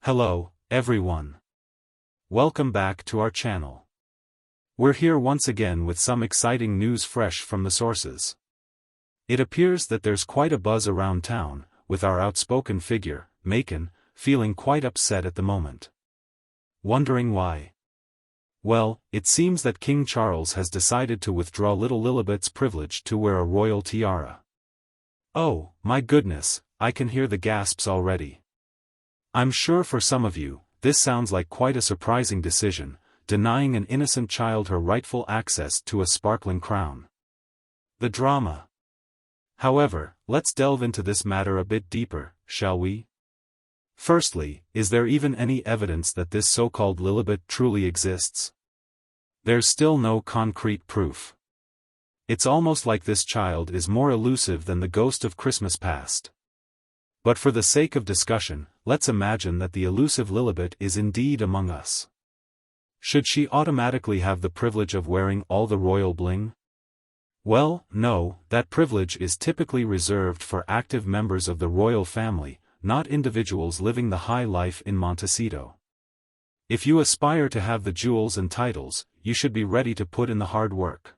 Hello, everyone. Welcome back to our channel. We're here once again with some exciting news fresh from the sources. It appears that there's quite a buzz around town, with our outspoken figure, Meghan, feeling quite upset at the moment. Wondering why? Well, it seems that King Charles has decided to withdraw little Lilibet's privilege to wear a royal tiara. Oh, my goodness, I can hear the gasps already. I'm sure for some of you, this sounds like quite a surprising decision, denying an innocent child her rightful access to a sparkling crown. The drama. However, let's delve into this matter a bit deeper, shall we? Firstly, is there even any evidence that this so-called Lilibet truly exists? There's still no concrete proof. It's almost like this child is more elusive than the ghost of Christmas past. But for the sake of discussion, let's imagine that the elusive Lilibet is indeed among us. Should she automatically have the privilege of wearing all the royal bling? Well, no, that privilege is typically reserved for active members of the royal family, not individuals living the high life in Montecito. If you aspire to have the jewels and titles, you should be ready to put in the hard work.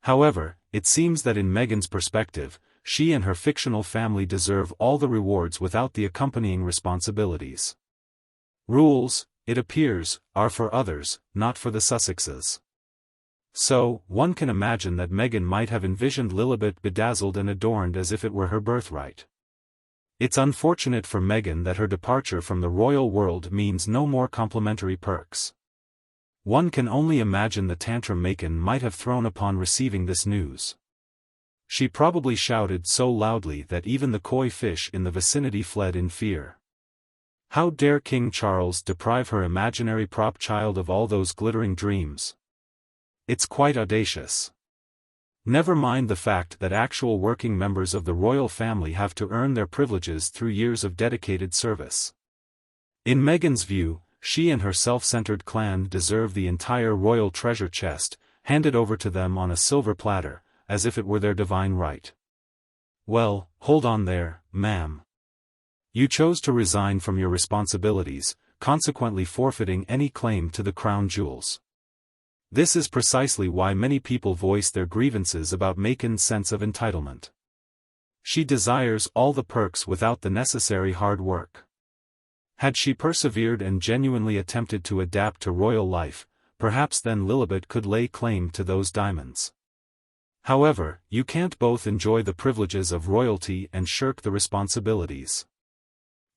However, it seems that in Meghan's perspective, she and her fictional family deserve all the rewards without the accompanying responsibilities. Rules, it appears, are for others, not for the Sussexes. So, one can imagine that Meghan might have envisioned Lilibet bedazzled and adorned as if it were her birthright. It's unfortunate for Meghan that her departure from the royal world means no more complimentary perks. One can only imagine the tantrum Meghan might have thrown upon receiving this news. She probably shouted so loudly that even the koi fish in the vicinity fled in fear. How dare King Charles deprive her imaginary prop child of all those glittering dreams? It's quite audacious. Never mind the fact that actual working members of the royal family have to earn their privileges through years of dedicated service. In Meghan's view, she and her self-centered clan deserve the entire royal treasure chest, handed over to them on a silver platter, as if it were their divine right. Well, hold on there, ma'am. You chose to resign from your responsibilities, consequently forfeiting any claim to the crown jewels. This is precisely why many people voice their grievances about Meghan's sense of entitlement. She desires all the perks without the necessary hard work. Had she persevered and genuinely attempted to adapt to royal life, perhaps then Lilibet could lay claim to those diamonds. However, you can't both enjoy the privileges of royalty and shirk the responsibilities.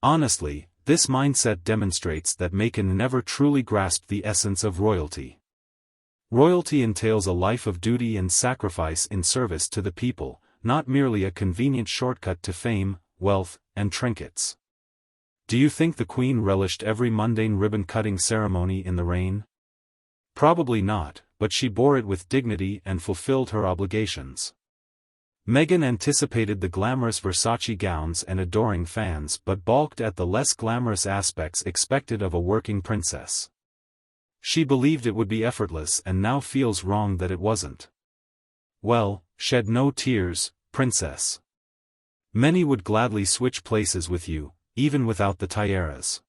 Honestly, this mindset demonstrates that Meghan never truly grasped the essence of royalty. Royalty entails a life of duty and sacrifice in service to the people, not merely a convenient shortcut to fame, wealth, and trinkets. Do you think the Queen relished every mundane ribbon-cutting ceremony in the reign? Probably not, but she bore it with dignity and fulfilled her obligations. Meghan anticipated the glamorous Versace gowns and adoring fans but balked at the less glamorous aspects expected of a working princess. She believed it would be effortless and now feels wrong that it wasn't. Well, shed no tears, princess. Many would gladly switch places with you, even without the tiaras.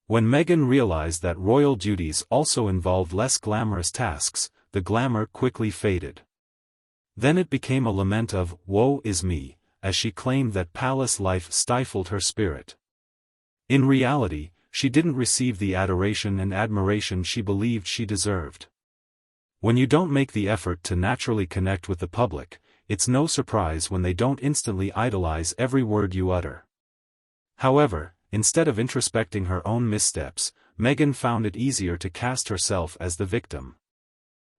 When Meghan realized that royal duties also involved less glamorous tasks, the glamour quickly faded. Then it became a lament of, woe is me, as she claimed that palace life stifled her spirit. In reality, she didn't receive the adoration and admiration she believed she deserved. When you don't make the effort to naturally connect with the public, it's no surprise when they don't instantly idolize every word you utter. However, instead of introspecting her own missteps, Meghan found it easier to cast herself as the victim.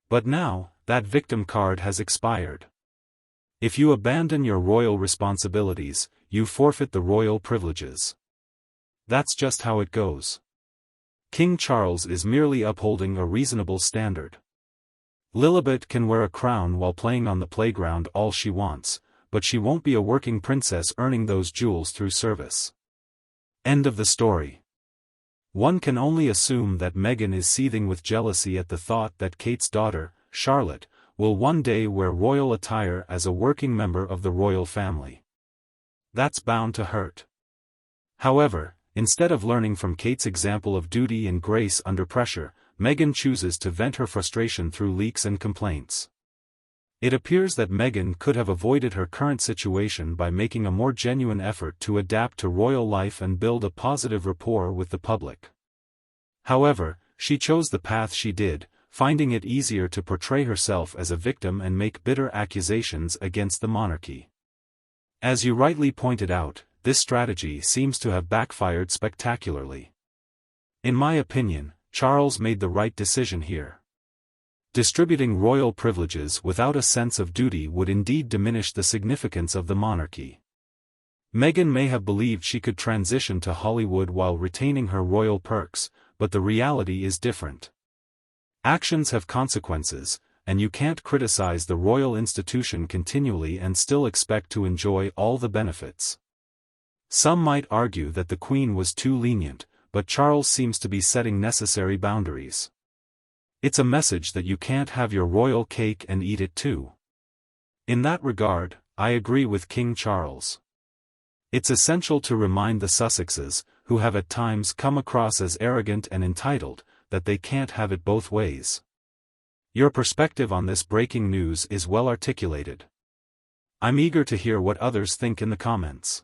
But now, that victim card has expired. If you abandon your royal responsibilities, you forfeit the royal privileges. That's just how it goes. King Charles is merely upholding a reasonable standard. Lilibet can wear a crown while playing on the playground all she wants, but she won't be a working princess earning those jewels through service. End of the story. One can only assume that Meghan is seething with jealousy at the thought that Kate's daughter, Charlotte, will one day wear royal attire as a working member of the royal family. That's bound to hurt. However, Instead of learning from Kate's example of duty and grace under pressure, Meghan chooses to vent her frustration through leaks and complaints. It appears that Meghan could have avoided her current situation by making a more genuine effort to adapt to royal life and build a positive rapport with the public. However, she chose the path she did, finding it easier to portray herself as a victim and make bitter accusations against the monarchy. As you rightly pointed out, this strategy seems to have backfired spectacularly. In my opinion, Charles made the right decision here. Distributing royal privileges without a sense of duty would indeed diminish the significance of the monarchy. Meghan may have believed she could transition to Hollywood while retaining her royal perks, but the reality is different. Actions have consequences, and you can't criticize the royal institution continually and still expect to enjoy all the benefits. Some might argue that the Queen was too lenient, but Charles seems to be setting necessary boundaries. It's a message that you can't have your royal cake and eat it too. In that regard, I agree with King Charles. It's essential to remind the Sussexes, who have at times come across as arrogant and entitled, that they can't have it both ways. Your perspective on this breaking news is well articulated. I'm eager to hear what others think in the comments.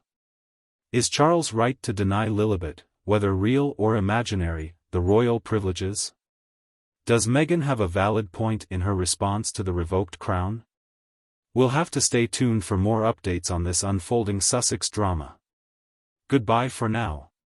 Is Charles right to deny Lilibet, whether real or imaginary, the royal privileges? Does Meghan have a valid point in her response to the revoked crown? We'll have to stay tuned for more updates on this unfolding Sussex drama. Goodbye for now.